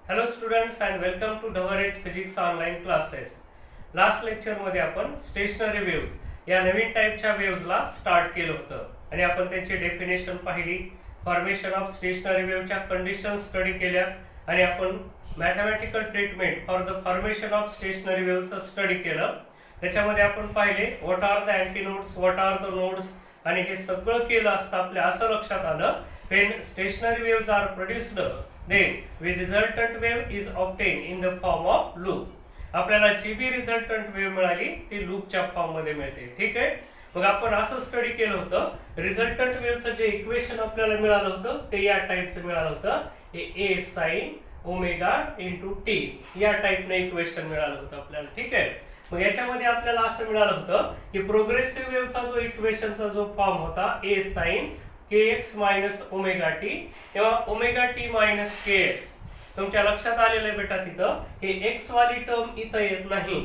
Hello students and welcome to Dhawarej physics online classes. Last लेक्चरमध्ये आपण stationery waves या नवीन टाईपच्या वेव्सला स्टार्ट केलं होतं आणि आपण त्यांची डेफिनेशन पाहिली, फॉर्मेशन ऑफ स्टेशनरी वेव्हच्या कंडिशन स्टडी केल्या आणि आपण mathematical treatment for the formation of stationary वेव्हचं स्टडी केलं. त्याच्यामध्ये आपण पाहिले what are the antinodes, what are the nodes, आणि हे सगळं केलं असता आपल्या असं लक्षात आलं when stationary waves are produced then the resultant wave is obtained in the form of loop. आपल्याला जी बी रिझल्टंट वेव्ह मिळाली ती लूपच्या फॉर्म मध्ये मिळते. ठीक आहे, मग आपण असं स्टडी केलं होतं. रिझल्टंट वेव्हचं जे इक्वेशन आपल्याला मिळालं होतं ते या टाइपचं मिळालं होतं, ए साइन ओमेगा इंटू टी या टाइपने इक्वेशन मिळालं होतं आपल्याला. ठीक आहे, मग याच्यामध्ये आपल्याला असं मिळालं होतं की प्रोग्रेसिव्ह वेव्हचा जो इक्वेशनचा जो फॉर्म होता A sine kx minus omega t किंवा ओमेगा टी मायनस kx. तुमच्या लक्षात आलेलं आहे बेटा, तिथं हे x वाली टर्म इथं येत नाही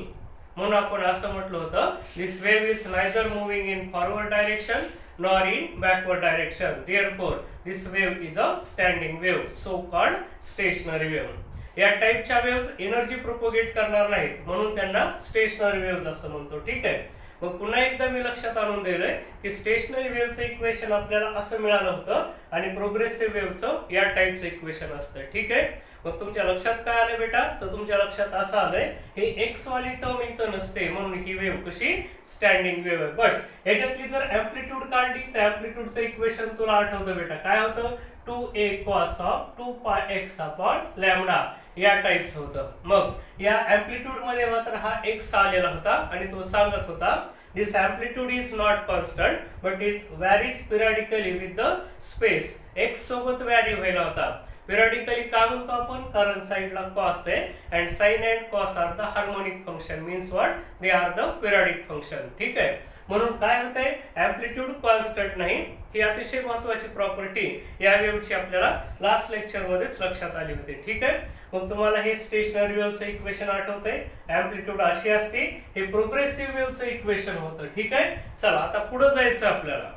म्हणून आपण असं म्हटलं होतं this wave is neither moving in forward direction nor in backward direction, therefore this wave is a standing wave, so called stationary wave. या टाइपच्या वेव्हज एनर्जी प्रोपोगेट करणार नाहीत म्हणून त्यांना स्टेशनरी वेव्हज असं म्हणतो. ठीक आहे, मग पुन्हा एकदा मी लक्षात आणून दिलंय की स्टेशनरी वेव्हचं इक्वेशन आपल्याला असं मिळालं होतं आणि प्रोग्रेसिव्ह वेव्हचं या टाइपचं इक्वेशन असतं. ठीक आहे, मग तुमच्या लक्षात काय आलं बेटा, तर तुमच्या लक्षात असं आलंय हे एक्स वाली टर्म इथं नसते म्हणून ही वेव्ह कशी स्टँडिंग वेव्ह आहे. बट याच्यातली जर अँप्लिट्यूड काढली तर अँप्लिट्यूडचं इक्वेशन तुला आठवतं बेटा, काय होतं 2a cos of 2 pi x upon lambda या टाइपचं होतं. मग या अँप्लिट्यूड मध्ये मात्र हा x आलेला होता आणि तो सांगत होता this amplitude is not constant but it varies periodically with the space. x सोबत व्हॅरी व्हायला होता periodically. का म्हणतो आपण, कारण साइडला cos आहे and sin and cos are the harmonic function, means what, they are the periodic function. ठीक आहे, म्हणून काय होतंय अँप्लिट्यूड कॉन्स्टंट नाही. ही अतिशय महत्वाची प्रॉपर्टी या वेव्हची आपल्याला लास्ट लेक्चर मध्येच लक्षात आली होती. ठीक आहे, मग तुम्हाला हे स्टेशनरी वेव्हचं इक्वेशन आठवतंय, अँप्लिट्यूड अशी असते, हे प्रोग्रेसिव्ह वेव्हचं इक्वेशन होतं. ठीक आहे, चला आता पुढे जायचं आपल्याला.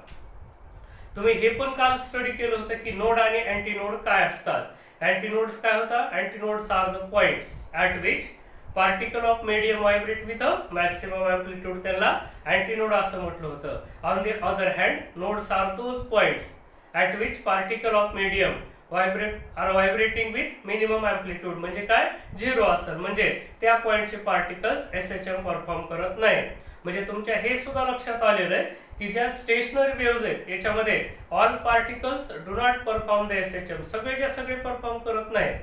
तुम्ही हे पण काल स्टडी केलं होतं की नोड आणि अँटीनोड काय असतात. अँटीनोड्स काय होतं, antinodes are the points at which particle of medium vibrate with maximum amplitude, त्यांना अँटीनोड असं म्हटलं होतं. On the other hand nodes are those points at which particle of medium vibrating with minimum amplitude, म्हणजे काय, zero असेल, म्हणजे त्या पॉइंटचे particles SHM perform करत नाही. म्हणजे तुमच्या हे सुद्धा लक्षात आलेलं आहे की ज्या स्टेशनरी वेव्हज आहेत याच्यामध्ये all particles do not perform the SHM, सगळेच्या सगळे परफॉर्म करत नाही,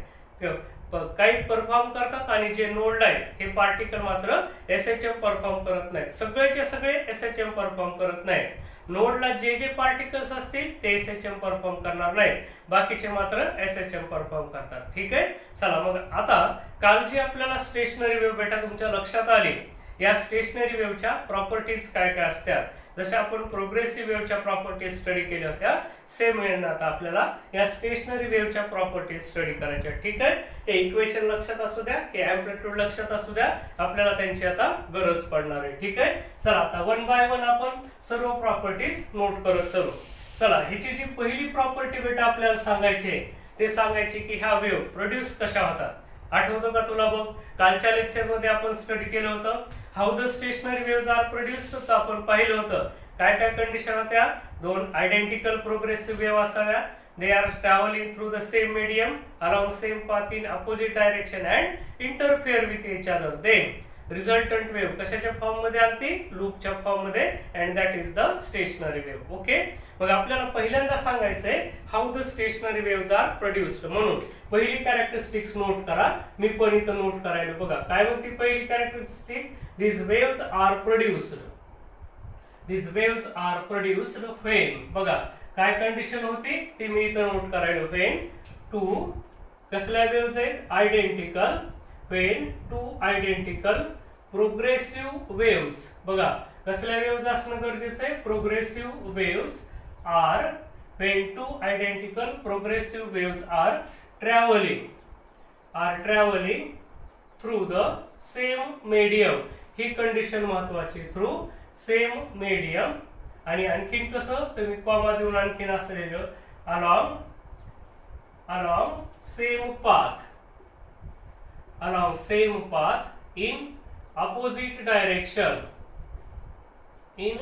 काही परफॉर्म करतात आणि जे नोड आहेत हे पार्टिकल मात्र एसएचएम परफॉर्म करत नाहीत. सगळेचे सगळे एसएचएम परफॉर्म करत नाहीत. नोडला जे जे पार्टिकल्स असतील ते एसएचएम परफॉर्म करणार नाही, बाकीचे मात्र एसएचएम परफॉर्म करतात. ठीक आहे, चला मग आता काल जी आपल्याला स्टेशनरी वेव्ह बेटा तुमच्या लक्षात आली, या स्टेशनरी वेव्हच्या प्रॉपर्टीज काय काय असतात, जशा आपण प्रोग्रेसिव्ह वेव्हच्या प्रॉपर्टीज स्टडी केल्या होत्या सेम आता आपल्याला या स्टेशनरी वेव्हच्या प्रॉपर्टीज स्टडी करायच्या. ठीक आहे, हे इक्वेशन लक्षात असू द्या, हे अँप्लिट्यूड लक्षात असू द्या, आपल्याला त्यांची आता गरज पडणार आहे. ठीक आहे, चला आता वन बाय वन आपण सर्व प्रॉपर्टीज नोट करत चलो. चला, ह्याची जी पहिली प्रॉपर्टी बेटा आपल्याला सांगायची ते सांगायची की ह्या वेव्ह प्रोड्यूस कशा होतात. आठवतं का तुला, बघ कालच्या लेक्चर मध्ये आपण स्टडी केलं होतं how the stationary waves are produced. तर आपण पाहिलं होतं काय काय कंडिशन होत्या, दोन आयडेंटिकल प्रोग्रेसिव्ह वेव्ह असाव्या, they are travelling through the same medium along same path in opposite direction and interfere with each other. Then resultant wave कशाच्या फॉर्म मध्ये आलती, लूपच्या फॉर्म मध्ये, and that is the stationary wave. Okay, मग आपल्याला पहिल्यांदा सांगायचंय how the stationary waves are produced. म्हणून पहिली कॅरेक्टरिस्टिक्स नोट करा, मी पण इथं नोट करायला. बघा काय म्हणते पहिली characteristic, these waves are produced, these waves are produced when, बघा काय कंडिशन होती ती मी इथं नोट करायला, when two कसल्या वेव्हज आहेत, identical, when two identical progressive waves. बघा कसल्या वेव्हज असणं गरजेचं आहे, progressive waves are when two identical progressive waves are traveling through the same medium. He condition महत्वाची, थ्रू सेम मीडियम. आणि आणखीन कसं, तर मी कॉमा देऊन आणखीन असं लिहिलं, along same path along same path in opposite direction and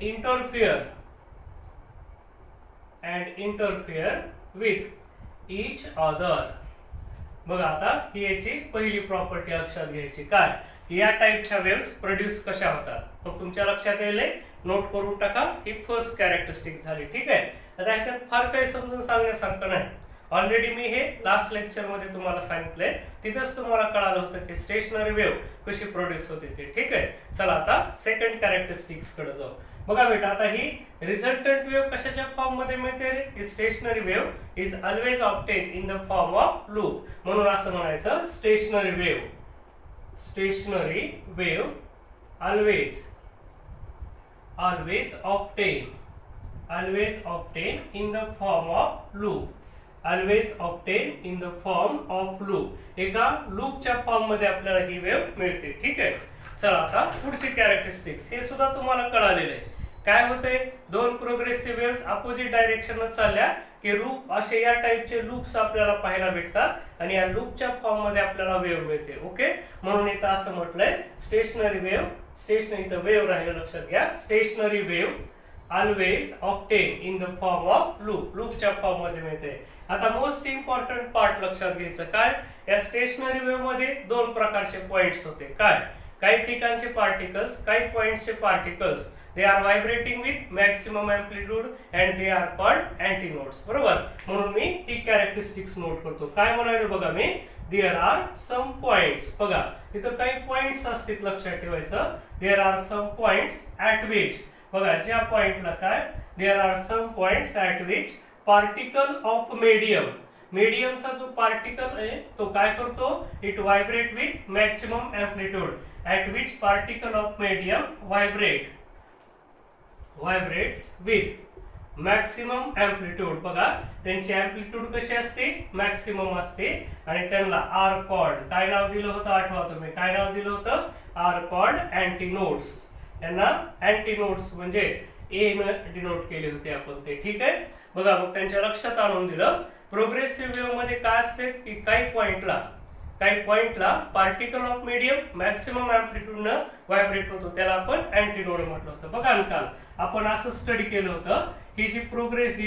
interfere with each other. बघा आता ही याची पहिली प्रॉपर्टी लक्षात घ्यायची काय, या टाइपच्या वेव्स प्रोड्यूस कशा होतात. मग तुमच्या लक्षात येईल, नोट करून टाका. ही फर्स्ट कॅरेक्टरिस्टिक झाली. ठीक आहे. आता ह्याच्यात फार काही समजून सांगण्यासारखं नाही. ऑलरेडी मी हे लास्ट लेक्चर मध्ये तुम्हाला सांगितलंय, तिथंच तुम्हाला कळालं होतं की स्टेशनरी वेव्ह कशी प्रोड्यूस होते ते. ठीक आहे. चला आता सेकंड कॅरेक्टरिस्टिक्स कडे जाऊ. बघा बेटा, आता ही रिझल्टंट वेव्ह कशाच्या फॉर्म मध्ये मिळते रे. Stationary wave is always obtain in the form of loop. म्हणून असं म्हणायचं stationary wave always obtain in the form of loop. एका लूपच्या फॉर्म मध्ये आपल्याला ही वेव्ह मिळते. ठीक आहे. चला आता पुढची कॅरेक्टरिस्टिक्स, हे सुद्धा तुम्हाला कळालेलं आहे. काय होतंय, दोन प्रोग्रेसिव्ह वेव्स अपोजिट डायरेक्शन चालल्या की लूप, असे या टाइपचे लूप्स आपल्याला पाहायला भेटतात आणि या लूपच्या फॉर्म मध्ये आपल्याला वेव्ह मिळते. ओके. म्हणून इथं असं म्हटलंय स्टेशनरी वेव्ह, स्टेशनरी इथं वेव्ह राहिलं लक्षात घ्या. Stationery wave always obtain in the form of लूपच्या फॉर्म मध्ये मिळते. आता मोस्ट इम्पॉर्टंट पार्ट लक्षात घ्यायचं काय, या स्टेशनरी वेव्ह मध्ये दोन प्रकारचे पॉइंट्स होते. काय, काही ठिकाणचे पार्टिकल्स, काही पॉइंट्सचे particles, they are vibrating with maximum amplitude and they are called antinodes. बरोबर. म्हणून मी ही कॅरेक्टरिस्टिक्स नोट करतो. काय म्हणाले बघा मी, देयर आर सम पॉइंट्स. बघा इथं काही पॉइंट्स असतील लक्षात ठेवायचं. There are some points at which, बघा ज्या पॉइंटला काय, there are some points at which particle of मीडियमचा जो पार्टिकल आहे तो काय करतो, it vibrate with maximum amplitude. At which particle of medium vibrates with maximum amplitude. बघा त्यांची एम्प्लिट्यूड कशी असते, मॅक्सिमम असते. आणि त्यांना आर कॉल्ड, काय नाव दिलं होतं आठवा तुम्ही, काय नाव दिलं होतं, आर कॉल्ड अँटीनोड्स. यांना अँटीनोड्स म्हणजे ए न डिनोट केले होते आपण ते. ठीक आहे. बघा मग त्यांच्या लक्षात आणून दिलं, प्रोग्रेसिव्ह वेव्ह मध्ये काय असते की काही पॉइंटला particle of medium maximum amplitude न व्हायब्रेट होतो, त्याला आपण अँटीनोड म्हटलं होतं. बघा काल आपण असं स्टडी केलं होतं, ही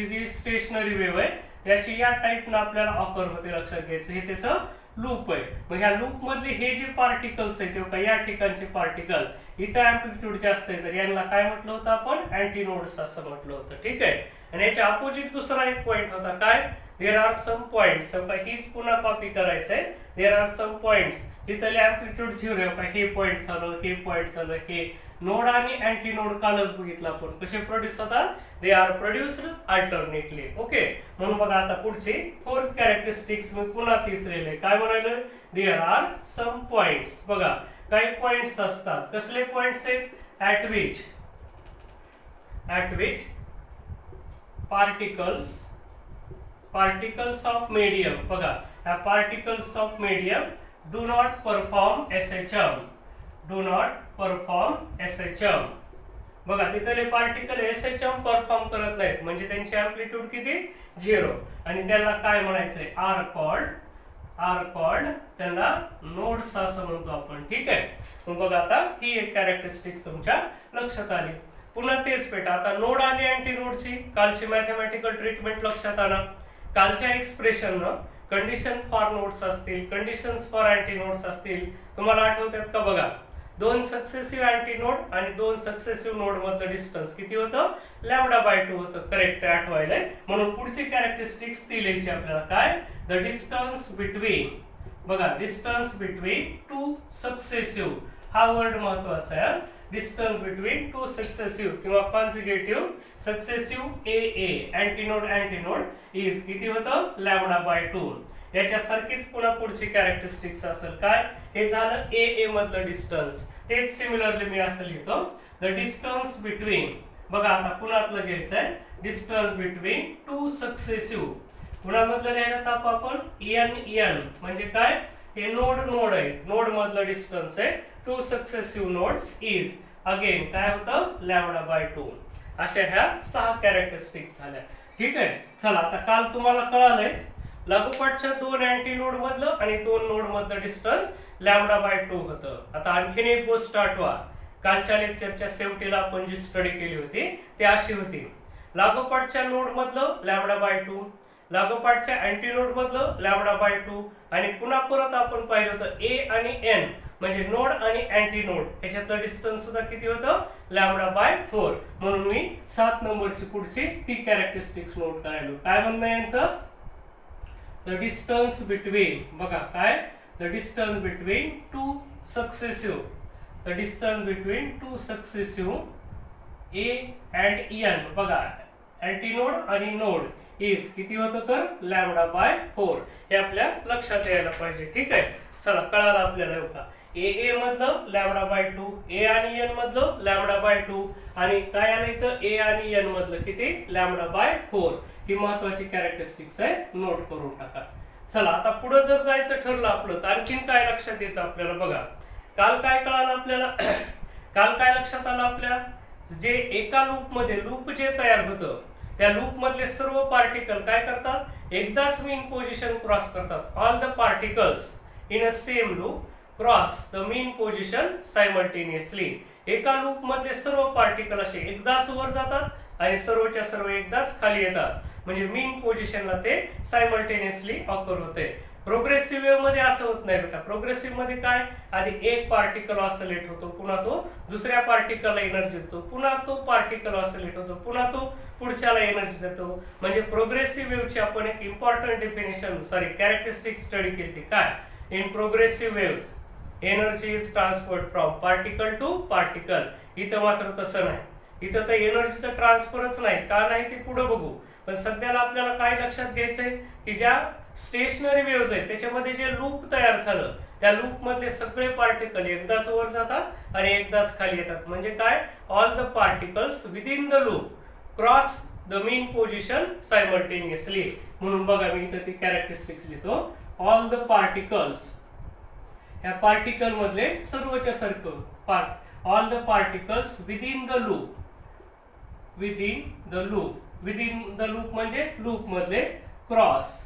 जी स्टेशनरी वेव्ह आहे त्याशी या टाइपनं आपल्याला ऑकर होते. लक्षात घ्यायचं, हे त्याचं लूप आहे. मग ह्या लूप मधले हे जे पार्टिकल्स आहेत तेव्हा या ठिकाणचे पार्टिकल इथं एम्प्लिट्यूड जास्त आहे, तर यांना काय म्हटलं होतं आपण, अँटीनोड्स असं म्हटलं होतं. ठीक आहे. आणि याच्या अपोजिट दुसरा एक पॉइंट होता काय, देयर आर सम पॉइंट्स. हीच पुन्हा कॉपी करायचंय. देयर आर सम पॉइंट्स, इथले एम्प्लिट्यूड 0 आहे. हे पॉइंट झालं, हे नोड आणि अँटीनोड कालच बघितलं आपण कसे प्रोड्यूस होतात, they are produced alternately. Okay. म्हणून बघा आता पुढचे फोर्थ कॅरेक्टरिस्टिक्स मी पुन्हा तिसरेले काय म्हणाले, देयर आर सम पॉइंट्स. बघा काही पॉइंट्स असतात, कसले पॉइंट्स आहेत, at which particles of medium. बघा ह्या particles of medium do not perform SHM. बघा तिथले पार्टिकल SHM परफॉर्म करत नाहीत, म्हणजे त्यांची एम्प्लिट्यूड किती, 0. आणि त्याला काय म्हणायचंय, आर कॉल्ड त्यांना नोड्स असं म्हणतो आपण. ठीक आहे. मग बघा आता ही एक कॅरेक्टरिस्टिक्स तुमच्या लक्षात आली. पुन्हा तेच बेटा, आता नोड आणि अँटीनोडची कालची मॅथमॅटिकल ट्रीटमेंट लक्षात आणा. कालच्या एक्सप्रेशन कंडिशन फॉर नोड्स असतील, कंडिशन्स फॉर अँटीनोड्स असतील, तुम्हाला आठवतात का. बघा दोन सक्सेसिव्ह अँटीनोड आणि दोन सक्सेसिव्ह नोड मधलं डिस्टन्स किती होतं, λ/2 होतं. करेक्ट आठवायला. म्हणून पुढची कॅरेक्टरिस्टिक्स ती लिहायची आपल्याला काय, द डिस्टन्स बिटवीन. बघा डिस्टन्स बिटवीन टू सक्सेसिव्ह, हा वर्ड महत्वाचा आहे. डिस्टन्स बिटवीन टू सक्सेसिव्ह किंवा कॉन्सिक्युटिव्ह सक्सेसिव्ह अँटीनोड इज किती होतं, λ/2. याच्यासारखीच पुन्हा पुढची कॅरेक्टरिस्टिक्स असेल काय, हे झालं ए मधलं डिस्टन्स. तेच सिमिलरली मी असं लिहितो, द डिस्टन्स बिटवीन. बघा आता पुन्हातलं घ्यायचं आहे, डिस्टन्स बिटवीन टू सक्सेसिव्ह. पुन्हा मधलं लिहायला आपण एन म्हणजे काय, हे नोड आहेत, नोड मधलं डिस्टन्स आहे. Two successive nodes is again काय होतं, λ/2. अशा ह्या 6 कॅरेक्टरिस्टिक्स झाल्या. ठीक आहे. चला आता काल तुम्हाला कळालंय लागोपाठच्या दोन अँटीनोड मधलं आणि दोन नोड मधलं डिस्टन्स λ/2 होतं. आता आणखीन एक गोष्ट आठवा, कालच्या लेक्चरच्या शेवटीला आपण जी स्टडी केली होती ती अशी होती, लागोपाठच्या नोड मधलं λ/2, लागोपाठच्या अँटीनोड मधलं λ/2 आणि पुन्हा परत आपण पाहिलं होतं ए आणि एन म्हणजे नोड आणि अँटीनोड याच्यातलं डिस्टन्स सुद्धा किती होतं λ/4. म्हणून मी 7 नंबरची पुढची ती कॅरेक्टरिस्टिक्स नोट करायलो. काय म्हणणं यांचं, द डिस्टन्स बिटवीन, बघा काय, the distance between two successive, the distance between two successive A and N, बघा अँटीनोड आणि नोड इज किती होतं तर λ/4. हे आपल्या लक्षात यायला पाहिजे. ठीक आहे. चला कळालं आपल्याला बघा, ए मधलं λ/2, ए आणि एन मधलं λ/2 आणि काय आलं इथं ए आणि एन मधलं किती λ/4. ही महत्वाची कॅरेक्टरिस्टिक्स आहे, नोट करून टाका. चला आता पुढे जर जायचं ठरलं आपलं तर आणखीन काय लक्षात येतं आपल्याला, बघा काल काय कळालं आपल्याला काल काय लक्षात आलं आपल्या, जे एका लूप मध्ये लूप जे तयार होतं त्या लूप मधले सर्व पार्टिकल काय करतात, एकदाच मीन पोझिशन क्रॉस करतात. All the particles in a same loop cross the mean position simultaneously. एका लूप मधले सर्व पार्टिकल असे एकदाच वर जातात आणि सर्वच्या सर्व एकदाच खाली येतात, म्हणजे मीन पोझिशनला ते सायमल्टेनियसली ऑकर होते. प्रोग्रेसिव्ह वेव्ह मध्ये असं होत नाही बेटा. प्रोग्रेसिव्ह मध्ये काय, आधी एक पार्टिकल ऑसिलेट होतो, पुन्हा तो दुसऱ्या पार्टिकलला एनर्जी देतो, पुन्हा तो पार्टिकल ऑसिलेट होतो, पुन्हा तो पुढच्याला एनर्जी देतो. म्हणजे प्रोग्रेसिव्ह वेव्हची आपण एक इम्पॉर्टंट डेफिनेशन कॅरेक्टरिस्टिक स्टडी केली. काय, in progressive waves energy is transferred from particle to particle. इथं मात्र तसं नाही, इथं तर एनर्जीचं ट्रान्सफरच नाही. का नाही ते पुढे बघू, पण सध्याला आपल्याला काय लक्षात घ्यायचंय की ज्या स्टेशनरी वेव्हज आहेत त्याच्यामध्ये जे लूप तयार झालं त्या लूप मधले सगळे पार्टिकल एकदाच वर जातात आणि एकदाच खाली येतात. म्हणजे काय, all the particles within the loop cross the mean position simultaneously. म्हणून बघा मी इथं ती कॅरेक्टरिस्टिक्स लिहितो, ऑल द पार्टिकल्स, या पार्टिकल मधले सर्वच्या सारखं part, all the particles within the loop, within the loop, within the loop म्हणजे लूप मधले क्रॉस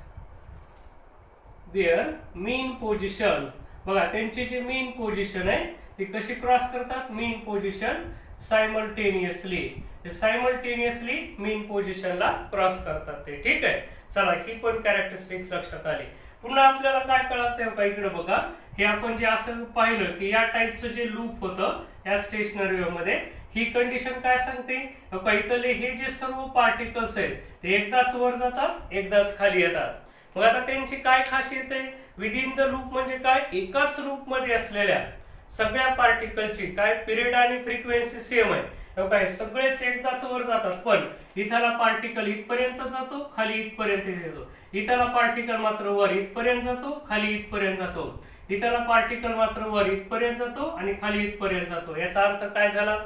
देअर मीन पोझिशन. बघा त्यांची जी मीन पोझिशन आहे ती कशी क्रॉस करतात, मीन पोझिशन सायमल्टेनियसली, सायमल्टेनियसली मीन पोझिशनला क्रॉस करतात ते. ठीक आहे. चला ही पण कॅरेक्टरिस्टिक्स लक्षात आली. पुन्हा आपल्याला काय कळतं का, इकडे बघा, हे आपण जे असं पाहिलं की या टाईपचं जे लूप होतं या स्टेशनरी वेव्ह मध्ये, ही कंडिशन काय सांगते, इथले हे जे सर्व पार्टिकल्स आहेत ते एकदाच वर जातात एकदाच खाली येतात. मग आता त्यांची काय खासियत आहे, विदिन द लूप म्हणजे काय, एकाच लूप मध्ये असलेल्या सगळ्या पार्टिकलची काय पिरियड आणि फ्रिक्वेन्सी सेम आहे. काय सगळेच एकदाच वर जातात, पण इथला पार्टिकल इथपर्यंत जातो, खाली इथपर्यंत येतो. इथला पार्टिकल मात्र वर इथपर्यंत जातो, खाली इथपर्यंत जातो. इथला पार्टिकल मात्र वर इथपर्यंत जातो आणि खाली इथपर्यंत जातो. याचा अर्थ काय झाला,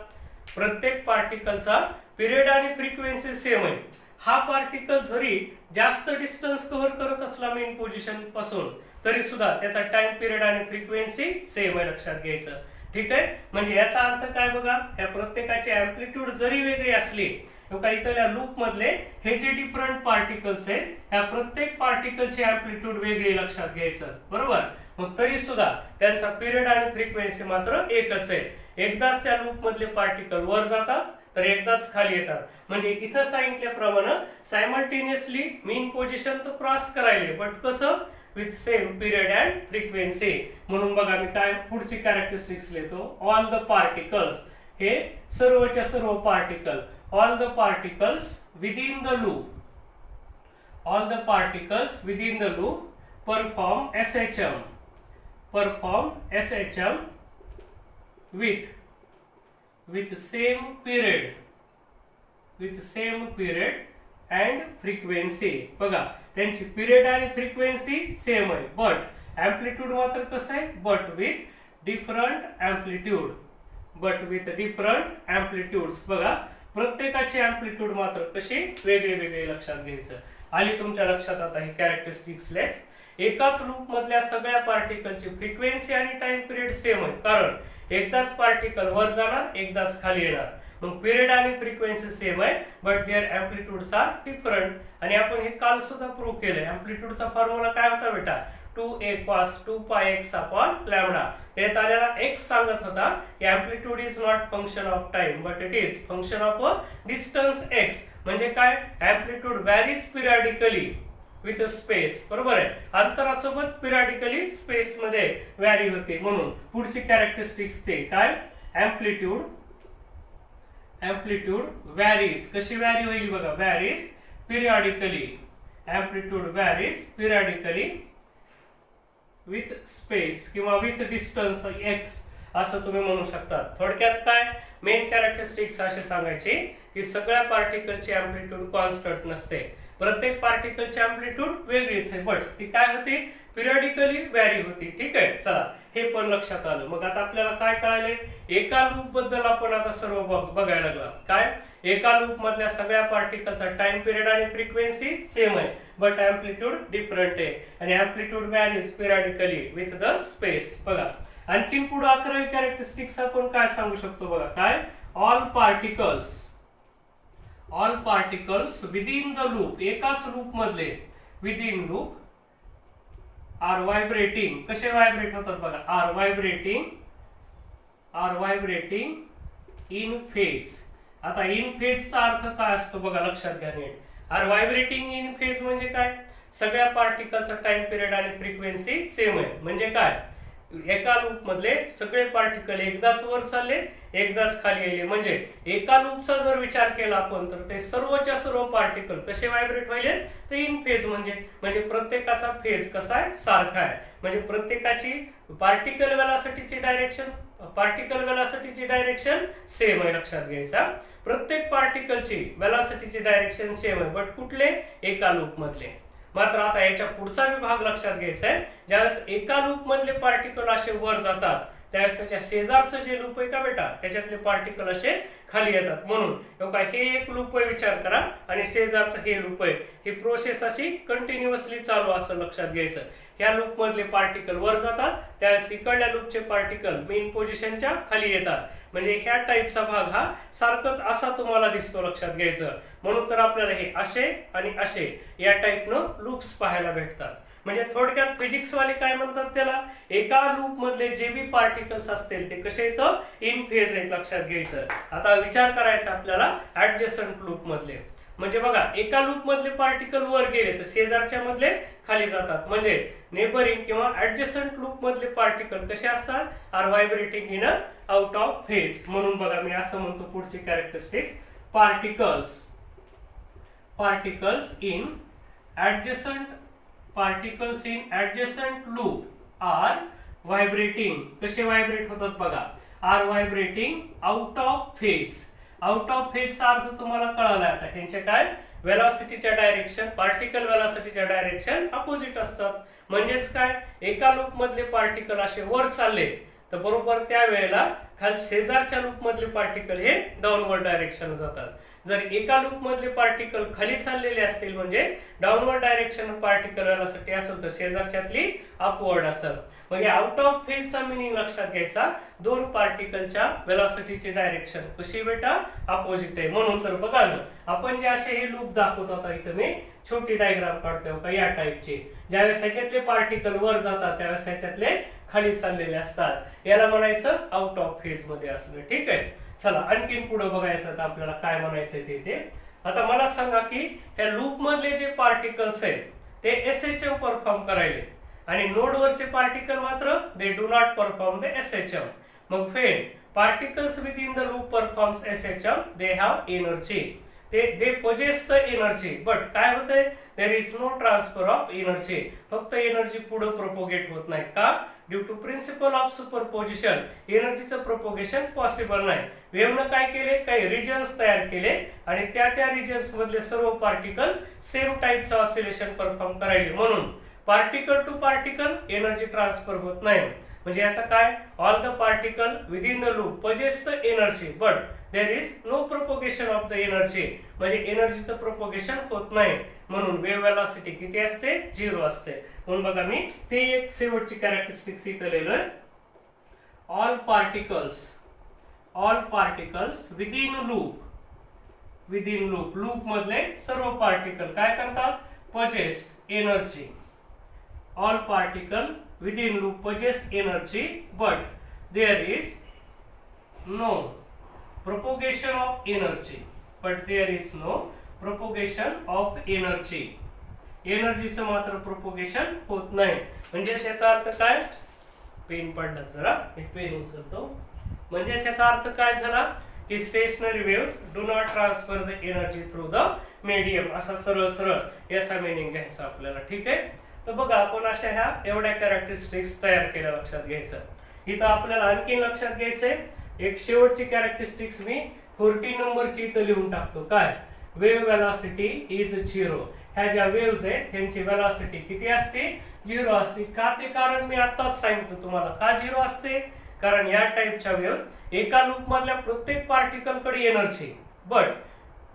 प्रत्येक पार्टिकलचा पिरियड आणि फ्रिक्वेन्सी सेम आहे. हा पार्टिकल जरी जास्त डिस्टन्स कव्हर करत असला मेन पोझिशन पासून तरी सुद्धा त्याचा टाइम पिरियड आणि फ्रिक्वेन्सी सेम आहे, लक्षात घ्यायचं. ठीक आहे. म्हणजे याचा अर्थ काय बघा, या प्रत्येकाची अँप्लिट्यूड जरी वेगळी असली, इथल्या लूप मधले हे जे डिफरंट पार्टिकल्स आहेत ह्या प्रत्येक पार्टिकलची अँप्लिट्यूड वेगळी, लक्षात घ्यायचं. बरोबर. मग तरी सुद्धा त्यांचा पिरियड आणि फ्रिक्वेन्सी मात्र एकच आहे. एकदाच त्या लूप मधले पार्टिकल वर जातात तर एकदाच खाली येतात. म्हणजे इथं सांगितल्याप्रमाणे सायमल्टेनियसली मीन पोझिशन तर क्रॉस करायले, बट कसं, with same period and frequency. म्हणून बघा मी काय पुढची कॅरेक्टरिस्टिक्स लिहितो, ऑल द पार्टिकल्स, हे सर्वच्या सर्व particle, all the particles within the loop, all the particles within the loop perform SHM, perform SHM with same period, with same period and frequency. बघा त्यांची पिरियड आणि फ्रिक्वेन्सी सेम आहे, but amplitude मात्र कसं आहे, but with different amplitude, but with different amplitudes. बघा प्रत्येकाची amplitude मात्र कशी वेगळे वेगळे, लक्षात घ्यायचं. आली तुमच्या लक्षात आता ही कॅरेक्टरिस्टिक्स लेक्स. एकाच लूप मधल्या सगळ्या पार्टिकलची फ्रिक्वेन्सी आणि टाइम पिरियड सेम आहे, कारण एकदाच पार्टिकल वर जाणार एकदाच खाली येणार. मग पिरियड आणि फ्रिक्वेन्सी सेम आहे बट देअर अँप्लिट्यूड्स आर डिफरंट. आणि आपण हे काल सुद्धा प्रूव्ह केलंय. अँप्लिट्यूडचा फॉर्म्युला काय होता बेटा? 2a cos 2 pi x upon lambda. त्यात आलेला x सांगत होता की amplitude is not function of time but it is function of distance x. म्हणजे काय? Amplitude varies periodically with space. बरोबर आहे, अंतरासोबत पिरियडिकली स्पेस मध्ये व्हॅरी होते. म्हणून पुढची कॅरेक्टरिस्टिक्स ते काय? Amplitude varies. कशी व्हॅरी होईल बघा? Varies periodically. Amplitude varies periodically with space किंवा विथ डिस्टन्स x असं तुम्ही म्हणू शकता. थोडक्यात काय मेन कॅरेक्टरिस्टिक्स असे सांगायचे की सगळ्या पार्टिकलची अँप्लिट्यूड कॉन्स्टंट नसते. प्रत्येक पार्टिकलची अँप्लिट्यूड वेगळीच आहे बट ती काय होती? पिरियडिकली व्हॅरी होती. ठीक आहे, चला हे पण लक्षात आलं. मग आता आपल्याला काय कळाले? एका लूप बद्दल आपण आता सर्व बघायला लागला. काय? एका लूप मधल्या सगळ्या पार्टिकलचा टाइम पिरियड आणि फ्रिक्वेन्सी सेम आहे बट अँप्लिट्यूड डिफरंट आहे आणि amplitude varies periodically with the space. बघा आणखीन पुढे 11वी कॅरेक्टरिस्टिक्स आपण काय सांगू शकतो बघा? काय? All particles within the loop. एकाच लूप मधले विदिन लूप आर व्हायब्रेटिंग. कसे व्हायब्रेट होतात बघा? Are vibrating in phase. आता इन फेजचा अर्थ काय असतो बघा? लक्षात घ्या नीट. आर व्हायब्रेटिंग इन फेज म्हणजे काय? सगळ्या पार्टिकलचा टाइम पिरियड आणि फ्रिक्वेन्सी सेम आहे. म्हणजे काय? एका लूप मधले सगळे पार्टिकल एकदाच वर चालले एकदाच खाली आले. म्हणजे एका लूपचा जर विचार केला आपण तर ते सर्वच्या सर्व पार्टिकल कसे व्हायब्रेट व्हायले? तर इन फेज म्हणजे प्रत्येकाचा फेज कसा आहे? सारखा आहे. म्हणजे प्रत्येकाची पार्टिकल वेलॉसिटीची डायरेक्शन सेम आहे. लक्षात घ्यायचा, प्रत्येक पार्टिकलची वेलॉसिटीची डायरेक्शन सेम आहे बट कुठले? एका लूप मधले. मात्र आता याच्या पुढचा विभाग लक्षात घ्यायचा आहे. ज्यावेळेस एका लूप मधले पार्टिकल असे वर जातात त्यावेळेस त्याच्या शेजारचं जे लूप आहे का बेटा त्याच्यातले पार्टिकल असे खाली येतात. म्हणून हे एक लूप आहे विचार करा आणि शेजारचं हे लूप आहे. ही प्रोसेस अशी कंटिन्युअसली चालू असं लक्षात घ्यायचं. ह्या लूप मधले पार्टिकल वर जातात त्यावेळेस इकडल्या लूपचे पार्टिकल मेन पोझिशनच्या खाली येतात. म्हणजे ह्या टाईपचा भाग हा सारखंच असा तुम्हाला दिसतो. लक्षात घ्यायचं. म्हणून तर आपल्याला हे असे आणि असे या टाईपनं लूप्स पाहायला भेटतात. म्हणजे थोडक्यात फिजिक्स वाले काय म्हणतात त्याला? एका लूप मधले जे बी पार्टिकल्स असतील ते कसे येतं? इन फेज आहेत. लक्षात घ्यायचं. आता विचार करायचा आपल्याला ऍडजस्टंट लूप मधले. म्हणजे बघा एका लूप मधले पार्टिकल वर गेले तर शेजारच्या मधले खाली जातात. म्हणजे नेबरिंग किंवा ऍडजस्टंट लूप मधले पार्टिकल कसे असतात? Are vibrating in out of phase. म्हणून बघा मी असं म्हणतो पुढची characteristics particles in adjacent loop are vibrating. कसे व्हायब्रेट होतात बघा? Are vibrating out of phase. Out of फेजचा अर्थ तुम्हाला कळाला. आता ह्यांचे काय? वेलॉसिटीच्या डायरेक्शन, पार्टिकल वेलॉसिटीच्या डायरेक्शन अपोजिट असतात. म्हणजेच काय? एका लूप मधले पार्टिकल असे वर चालले तर बरोबर त्या वेळेला खाली शेजारच्या लूप मधले पार्टिकल हे डाऊनवर्ड डायरेक्शन जातात. जर एका लूप मधले पार्टिकल खाली चाललेले असतील म्हणजे डाऊनवर्ड डायरेक्शन पार्टिकल वेलॉसिटी असेल तर शेजारच्यातली अपवर्ड असेल. म्हणजे आउट ऑफ फेजचा मिनिंग लक्षात घ्यायचा. दोन पार्टिकलच्या वेलॉसिटीची डायरेक्शन कशी बेटा? अपोजिट आहे. म्हणून तर बघा ना आपण जे असे हे लूप दाखवतो. आता इथं मी छोटी डायग्राम काढतोय का या टाईपची. ज्यावेळेस ह्याच्यातले पार्टिकल वर जातात त्यावेळेस ह्याच्यातले खाली चाललेले असतात. याला म्हणायचं आउट ऑफ फेज मध्ये असणं. ठीक आहे, चला आणखीन पुढे बघायचं तर आपल्याला काय म्हणायचंय ते. आता मला सांगा की ह्या लूप मधले जे पार्टिकल्स आहेत ते एसएचएम परफॉर्म करायले आणि नोड वरचे पार्टिकल मात्र they do not perform the SHM. मग then particles within the loop performs SHM they have energy. They possess the energy but काय होतंय? There is no transfer of energy. फक्त energy पुढे propagate होत नाही. का? Due to principle of superposition एनर्जीचं propagation possible नाही. वेव्हनं काय केले? काही रिजन्स तयार केले आणि त्या रिजन्स मधले सर्व पार्टिकल सेम टाईपचं ऑसिलेशन परफॉर्म करायले. म्हणून particle to particle energy transfer होत नाही. म्हणजे याचा काय? All the particle within the loop possess the energy but there is no propagation of the energy. म्हणजे एनर्जीचं प्रोपोगेशन होत नाही. म्हणून वेव्ह वेलॉसिटी किती असते? 0 असते. म्हणून बघा मी ते एक शेवटची कॅरेक्टरिस्टिक्स इथं लिहिलंय. All all particles within loop मधले सर्व पार्टिकल काय करतात possess energy. All particle within loop possess energy but there is no propagation of energy. But there is no propagation of energy. एनर्जीचं मात्र प्रोपोगेशन होत नाही. म्हणजे याचा अर्थ काय, पेन पडला जरा मी पेन उचलतो. म्हणजे याचा अर्थ काय झाला की stationery waves do not transfer the energy through the medium. असा सरळ सरळ याचा मिनिंग घ्यायचा आपल्याला. ठीक आहे. तर बघा आपण अशा ह्या एवढ्या कॅरेक्टरिस्टिक्स तयार केल्या. लक्षात घ्यायचं इथं आपल्याला आणखी लक्षात घ्यायचंय एक शेवटची कॅरेक्टरिस्टिक्स मी 14 नंबरची इथं लिहून टाकतो. काय वेव्ह वेलॉसिटी इज 0. ह्या ज्या वेव्हज आहेत त्यांची वेलॉसिटी किती असते 0 असते. का ते कारण मी आताच सांगितलं तुम्हाला. का 0 असते कारण या टाइपच्या वेव्हज एका लूप मधल्या प्रत्येक पार्टिकल कडे एनर्जी. बट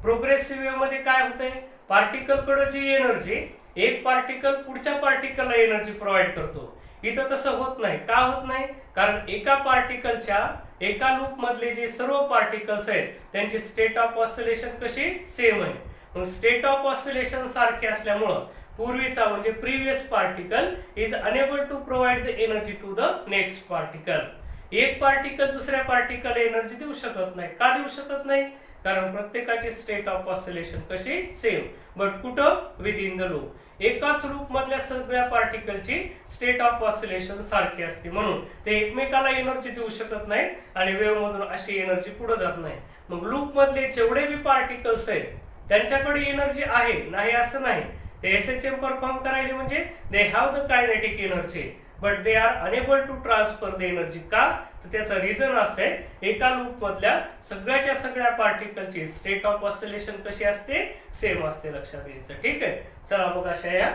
प्रोग्रेसिव्ह वेव्ह मध्ये काय होतंय पार्टिकल कडे जी एनर्जी एक पार्टिकल पुढच्या पार्टिकलला एनर्जी प्रोव्हाइड करतो. इथं तसं होत नाही. का होत नाही कारण एका पार्टिकलच्या एका लूप मधले जे सर्व पार्टिकल्स आहेत त्यांची स्टेट ऑफ ऑसिलेशन कशी सेम आहे. मग स्टेट ऑफ ऑसिलेशन सारखे असल्यामुळं पूर्वीचा म्हणजे previous particle is unable to provide the energy to the next particle. एक पार्टिकल दुसऱ्या पार्टिकल एनर्जी देऊ शकत नाही. का देऊ शकत नाही कारण प्रत्येकाची स्टेट ऑफ ऑसिलेशन कशी सेम. बट कुठं विदिन द लूप एकाच लूप मधल्या सगळ्या पार्टिकलची स्टेट ऑफ ऑसिलेशन सारखी असते. म्हणून ते एकमेकाला एनर्जी देऊ शकत नाही आणि वेव्ह मधून अशी एनर्जी पुढे जात नाही. मग लूप मधले जेवढे बी पार्टिकल्स आहेत त्यांच्याकडे एनर्जी आहे नाही असं नाही. ते एसएचएम परफॉर्म करायला म्हणजे they have the kinetic energy but they are unable to transfer the energy. का तर त्याचं रिझन असं आहे एका लूप मधल्या सगळ्याच्या सगळ्या पार्टिकलची स्टेट ऑफ ऑसिलेशन कशी असते सेम असते. लक्षात घ्यायचं. ठीक आहे. चला मग अशा या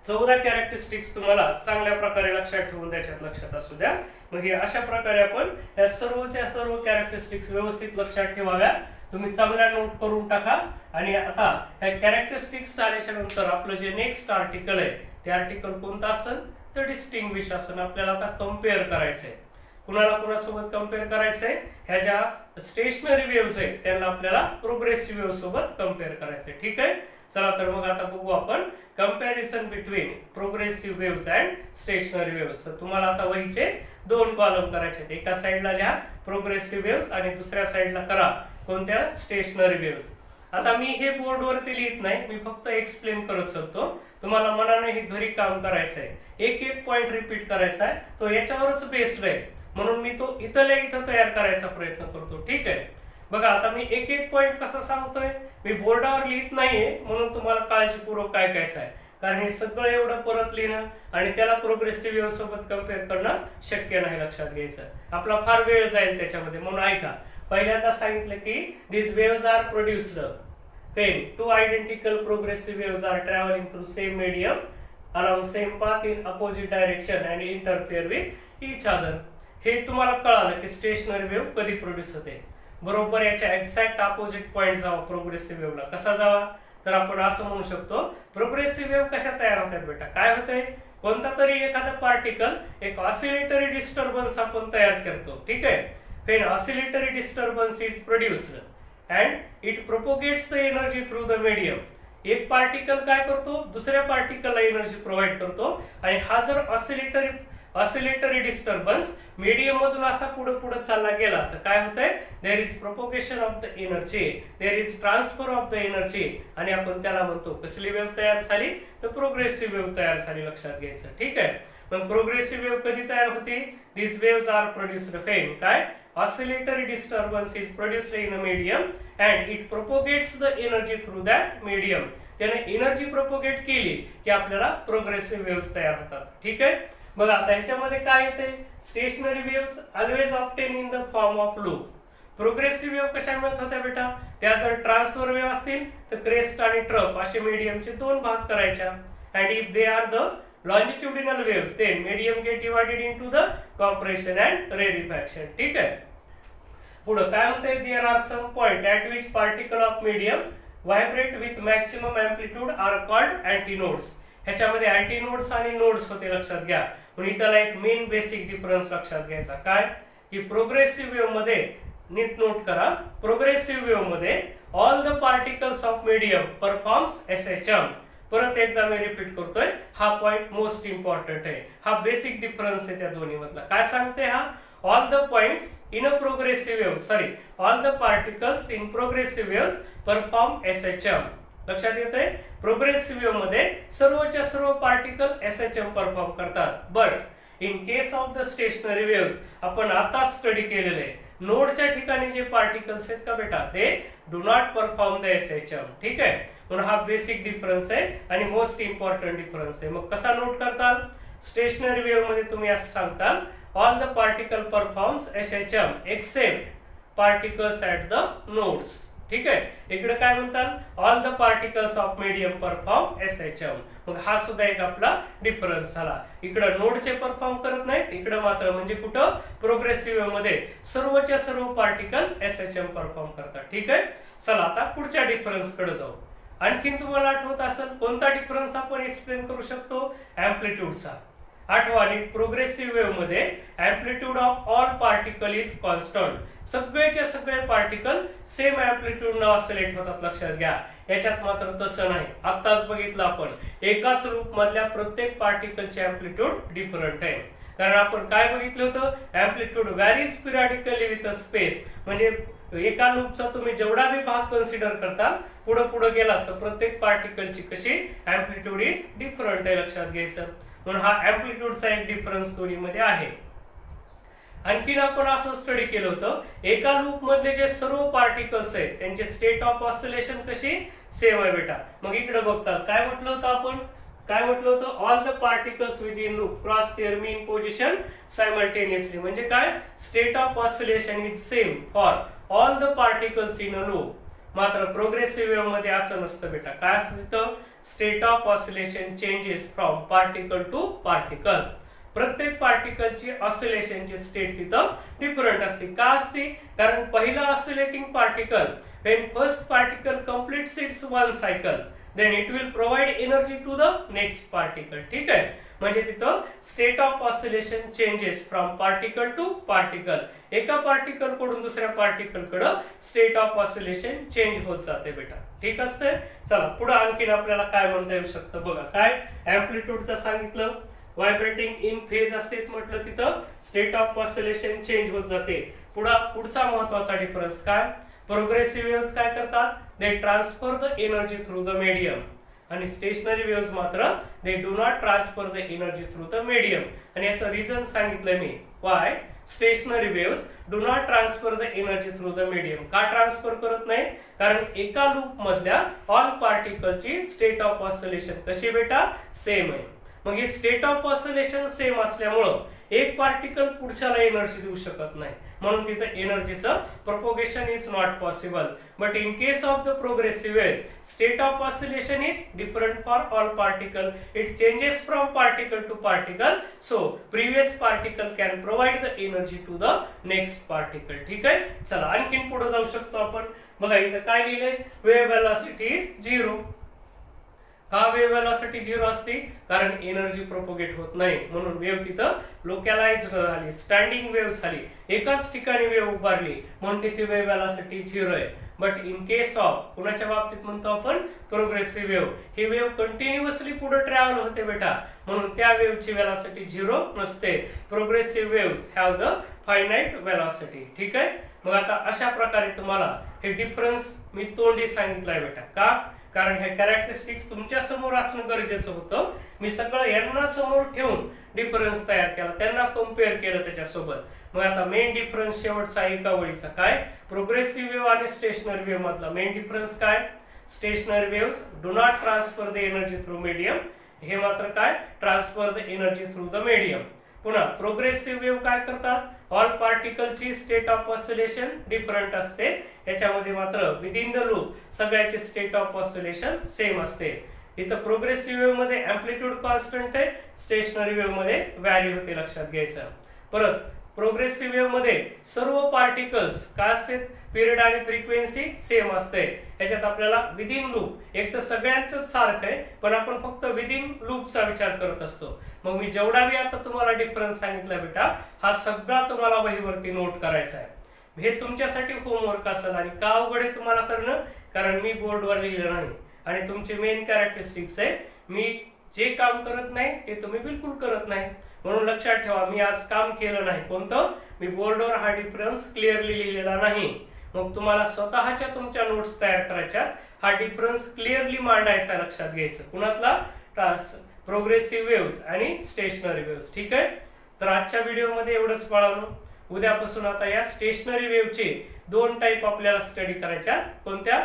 14 कॅरेक्टरिस्टिक्स तुम्हाला चांगल्या प्रकारे लक्षात ठेवून त्याच्यात लक्षात असू द्या. मग हे अशा प्रकारे आपण या सर्वच्या सर्व कॅरेक्टरिस्टिक्स व्यवस्थित लक्षात ठेवाव्या. तुम्ही चांगल्या नोट करून टाका. आणि आता ह्या कॅरेक्टरिस्टिक्स आल्याच्या नंतर आपलं जे नेक्स्ट आर्टिकल आहे ते आर्टिकल कोणतं असेल तर डिस्टिंग्विश असेल. आपल्याला आता कम्पेअर करायचंय. कुणाला कुणासोबत कम्पेअर करायचंय ह्या ज्या स्टेशनरी वेव्हज आहेत त्यांना आपल्याला प्रोग्रेसिव्ह वेव्ह सोबत कम्पेअर करायचंय. ठीक आहे. चला तर मग आता बघू आपण comparison between progressive waves and stationary waves. तुम्हाला आता वहीचे 2 कॉलम करायचे आहेत. एका साइडला लिहा प्रोग्रेसिव्ह वेव्हज आणि दुसऱ्या साइडला करा कोणत्या स्टेशनरी वेव्हज. आता मी हे बोर्डवरती लिहित नाही मी फक्त एक्सप्लेन करत चालतो. तुम्हाला मनाने हे घरी काम करायचंय. एक एक पॉइंट रिपीट करायचा आहे. तो याच्यावरच बेस्ड आहे म्हणून मी तो इथल्या इथं तयार करायचा प्रयत्न करतो. ठीक आहे. बघा आता मी एक एक पॉइंट कसा सांगतोय मी बोर्डावर लिहित नाहीये म्हणून तुम्हाला काळजीपूर्वक काय कायचं आहे. कारण हे सगळं एवढं परत लिहिणं आणि त्याला प्रोग्रेसिव्ह वेव्ह सोबत कम्पेअर करणं शक्य नाही. लक्षात घ्यायचं. आपला फार वेळ जाईल त्याच्यामध्ये म्हणून ऐका. पहिल्यांदा सांगितलं की these waves are produced when two identical progressive waves are traveling through same medium along same path in opposite direction and interfere with each other. हे तुम्हाला कळालं की स्टेशनरी वेव्ह कधी प्रोड्यूस होते. बरोबर याच्या एक्झॅक्ट अपोजिट पॉइंट जावा progressive वेव्हला. कसा जावा तर आपण असं म्हणू शकतो प्रोग्रेसिव्ह वेव्ह कशा तयार होतात बेटा. काय होतंय कोणता तरी एखादा पार्टिकल एक ऑसिलेटरी डिस्टर्बन्स आपण तयार करतो. ठीक आहे. When oscillatory disturbance is produced and it propagates the energy through the medium. एक पार्टिकल काय करतो दुसऱ्या पार्टिकलला एनर्जी प्रोव्हाइड करतो आणि हा जर ऑसिलेटरी डिस्टर्बन्स मीडियम मधून असा पुढे पुढे चालला गेला तर काय होतंय there is propagation of the energy there is transfer of the energy आणि आपण त्याला म्हणतो कसली वेव्ह तयार झाली तर प्रोग्रेसिव्ह वेव्ह तयार झाली. लक्षात घ्यायचं. ठीक आहे. मग प्रोग्रेसिव्ह वेव्ह कधी तयार होते these waves are produced when काय oscillatory disturbance is produced in a medium and it propagates the energy through that medium. त्याने एनर्जी प्रोपोगेट केली की आपल्याला प्रोग्रेसिव्ह वेव्हज तयार होतात. ठीक आहे. बघा आता ह्याच्यामध्ये काय येते stationary waves always obtain in the form of loop. Progressive wave कशा मिळत होत्या बेटा त्या जर ट्रान्सफर वेव्ह असतील तर क्रेस्ट आणि ट्रफ असे मीडियमचे 2 भाग करायच्या. And if they are the longitudinal waves then medium get divided into the compression and rarefaction. ठीक आहे. पुढे काय म्हणते there are some point at which particle of medium vibrate with maximum amplitude are called antinodes. ह्याच्यामध्ये अँटीनोड्स आणि nodes होते. लक्षात घ्या. पण इथला एक मेन बेसिक डिफरन्स लक्षात घ्यायचा. काय की प्रोग्रेसिव्ह वेव्ह मध्ये नीट नोट करा, प्रोग्रेसिव्ह वेव्ह मध्ये all the particles of medium performs SHM. परत एकदा मी रिपीट करतोय, हा पॉइंट मोस्ट इम्पॉर्टंट आहे, हा बेसिक डिफरन्स आहे त्या दोन्ही मधला. काय सांगते हा, all the points in a progressive wave, all the particles in progressive waves perform SHM. लक्षात येतंय, प्रोग्रेसिव्ह वेव्ह मध्ये सर्वच्या सर्व पार्टिकल SHM परफॉर्म करतात. But in case of the stationery waves आपण आता स्टडी केलेले नोडच्या ठिकाणी जे पार्टिकल्स आहेत का बेटा, ते do not perform the SHM. ठीक आहे, म्हणून हा बेसिक डिफरन्स आहे आणि मोस्ट इम्पॉर्टंट डिफरन्स आहे. मग कसा नोट करताल, स्टेशनरी वेव्ह मध्ये तुम्ही असं सांगताल all the particle performs SHM except particles at the nodes. ठीक आहे, इकडे काय म्हणतात, all the particles of medium perform SHM. मग हा सुद्धा एक आपला डिफरन्स झाला. इकडे नोडचे परफॉर्म करत नाहीत, इकडे मात्र म्हणजे कुठं प्रोग्रेसिव्ह वेव्ह मध्ये सर्वच्या सर्व पार्टिकल SHM परफॉर्म करतात. ठीक आहे, चला आता पुढच्या डिफरन्स कडे जाऊ. आणखीन तुम्हाला आठवत असेल कोणता डिफरन्स आपण एक्सप्लेन करू शकतो, एम्प्लिट्यूडचा. आठवा, प्रोग्रेसिव्ह वेव्ह मध्ये amplitude of all particle is constant. सगळेचे सगळे पार्टिकल सेम एम्प्लिट्यूड न ऑसिलेट होतात. लक्षात घ्या, याच्यात मात्र तसं नाही. आत्ताच बघितलं आपण, एकाच लूप मधल्या प्रत्येक पार्टिकलचे एम्प्लिट्यूड डिफरंट आहे. कारण आपण काय बघितलं होतं, amplitude varies periodically with a space. म्हणजे एका लूपचा तुम्ही जेवढा भी भाग कन्सिडर करता, पुढे पुढे गेला तर प्रत्येक पार्टिकलची कशी एम्प्लिट्यूड इज डिफरंट आहे. लक्षात घ्यायचं, म्हणून हा एम्प्लिट्यूडचा एक डिफरन्स दोन्ही मध्ये आहे. आणखीन आपण असं स्टडी केलं होतं, एका लूप मधले जे सर्व पार्टिकल्स आहेत त्यांचे स्टेट ऑफ ऑसिलेशन कशी सेम आहे बेटा. मग इकडे बघता काय म्हटलं होतं आपण, काय म्हटलं होतं, all the particles within loop cross their mean position simultaneously. म्हणजे काय, state of oscillation is same for all the particles in a loop. मात्र प्रोग्रेसिव्ह वेव्ह मध्ये असं नसतं बेटा. काय असतं, state of oscillation changes from particle to particle. प्रत्येक पार्टिकलची ऑसिलेशनची स्टेट तिथं डिफरंट असते. का असते, कारण पहिला oscillating particle when first particle completes it's one cycle then it will provide energy to the next particle. ठीक आहे, म्हणजे तिथं state of oscillation changes from particle to particle. एका पार्टिकल कडून दुसऱ्या पार्टिकल कडे स्टेट ऑफ ऑसिलेशन चेंज होत जाते बेटा. ठीक असते. चला पुढे आणखीन आपल्याला काय म्हणता येऊ शकतं बघा. काय, एम्प्लिट्यूडचं सांगितलं, व्हायब्रेटिंग इन फेज असते म्हटलं, तिथं स्टेट ऑफ ऑसिलेशन चेंज होत जाते. पुढचा महत्वाचा डिफरन्स काय, प्रोग्रेसिव्ह वेव्स काय करतात, they transfer the energy through the medium. आणि स्टेशनरी वेव्स मात्र they do not transfer the energy through the medium. आणि याचं रिझन सांगितलंय मी, why stationary waves do not transfer the energy through the medium. का transfer करत नाही, कारण एका लूप मधल्या ऑल पार्टिकलची स्टेट ऑफ ऑसिलेशन कशी बेटा सेम आहे. मग ही स्टेट ऑफ ऑसिलेशन सेम असल्यामुळं एक पार्टिकल पुढच्याला एनर्जी देऊ शकत नाही, म्हणून तिथं एनर्जीचं propagation is not possible. But in case of the progressive wave, state of oscillation is different for all particle. It changes from particle to particle, so previous particle can provide the energy to the next particle. ठीक आहे, चला आणखीन पुढे जाऊ शकतो आपण. बघा इथं काय लिहिलंय, वेव्ह वेलोसिटी इज 0. का वेव्ह वेलोसिटी 0 असते, कारण एनर्जी प्रोपोगेट होत नाही, म्हणून वेव्ह तिथं लोकॅलाइज झाली, स्टँडिंग वेव्ह झाली, एकाच ठिकाणी वेव्ह उभारली, म्हणून त्याची वेव्ह वेलोसिटी 0 आहे. बट इन केस ऑफ, कुणाच्या बाबतीत म्हणतो आपण, प्रोग्रेसिव्ह वेव्ह, ही वेव्ह कंटिन्युअसली पुढे ट्रॅव्हल होते बेटा, म्हणून त्या वेव्हची वेलोसिटी 0 नसते. Progressive waves have the finite velocity. ठीक आहे, मग आता अशा प्रकारे तुम्हाला हे डिफरन्स मी तोंडी सांगितलंय बेटा. का, कारण हे कॅरेक्टरिस्टिक्स तुमच्या समोर असणं गरजेचं होतं. मी सगळं यांना समोर ठेवून डिफरन्स तयार केला, त्यांना कम्पेअर केलं त्याच्यासोबत. मग आता मेन डिफरन्स शेवटचा एका ओळीचा काय, प्रोग्रेसिव्ह वेव्ह आणि स्टेशनरी वेव्ह मधला मेन डिफरन्स काय, stationary waves do not transfer the energy through medium, हे मात्र काय, transfer the energy through the medium. पुन्हा प्रोग्रेसिव्ह वेव्ह काय करतात, ऑल पार्टिकलची स्टेट ऑफ ऑसिलेशन डिफरंट असते, याच्यामध्ये मात्र विद इन द लूप सगळ्याची स्टेट ऑफ ऑसिलेशन सेम असते. इथं प्रोग्रेसिव्ह वेव्ह मध्ये एम्प्लिट्यूड कॉन्स्टंट आहे, स्टेशनरी वेव्ह मध्ये व्हॅरी होते, लक्षात घ्यायचं. परत प्रोग्रेसिव्ह वेव्ह मध्ये सर्व पार्टिकल्स काय असतात, पिरियड आणि फ्रिक्वेन्सी सेम असते. याच्यात आपल्याला विदिन लूप एक तर सगळ्यांच सारखं आहे, पण आपण फक्त विदिन लूपचा विचार करत असतो. मग मी जेवढा मी आता तुम्हाला डिफरन्स सांगितला बेटा, हा सगळा तुम्हाला वहीवरती नोट करायचा आहे. हे तुमच्यासाठी होमवर्क असेल. आणि का अवघड आहे तुम्हाला करणं, कारण मी बोर्डवर लिहिलं नाही आणि तुमचे मेन कॅरेक्टरिस्टिक्स आहे, मी जे काम करत नाही ते तुम्ही बिलकुल करत नाही. म्हणून लक्षात ठेवा, मी आज काम केलं नाही कोणतं, मी बोर्डवर हा डिफरन्स क्लिअरली लिहिलेला नाही. मग तुम्हाला स्वतःच्या तुमच्या नोट्स तयार करायच्या, हा डिफरन्स क्लिअरली मांडायचा, लक्षात घ्यायचं. कुणातला, प्रोग्रेसिव्ह वेव्स आणि स्टेशनरी वेव्स. ठीक आहे. तर आजच्या व्हिडिओमध्ये एवढंच बाळांनो. उद्यापासून आता या स्टेशनरी वेव्हचे 2 टाईप आपल्याला स्टडी करायच्या. कोणत्या,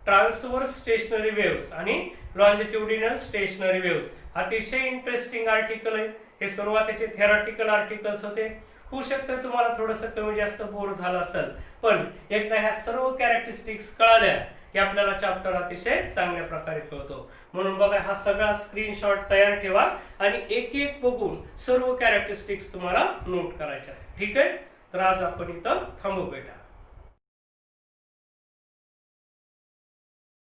ट्रान्सव्हर्स स्टेशनरी वेव्स आणि लॉन्जिट्युडिनल स्टेशनरी वेव्स. अतिशय इंटरेस्टिंग आर्टिकल आहे हे. सुरुवातीचे थेरॉटिकल आर्टिकल्स होते. होऊ शकतं तुम्हाला थोडंसं कमी जास्त बोर झालं असेल, पण एकदा ह्या सर्व कॅरेक्टरिस्टिक्स कळाल्या की आपल्याला चॅप्टर अतिशय चांगल्या प्रकारे कळतो. म्हणून बघा, हा सगळा स्क्रीनशॉट तयार ठेवा आणि एक एक बघून सर्व कॅरेक्टरिस्टिक्स तुम्हाला नोट करायच्या. ठीक आहे. तर आज आपण इथं थांबू बेटा.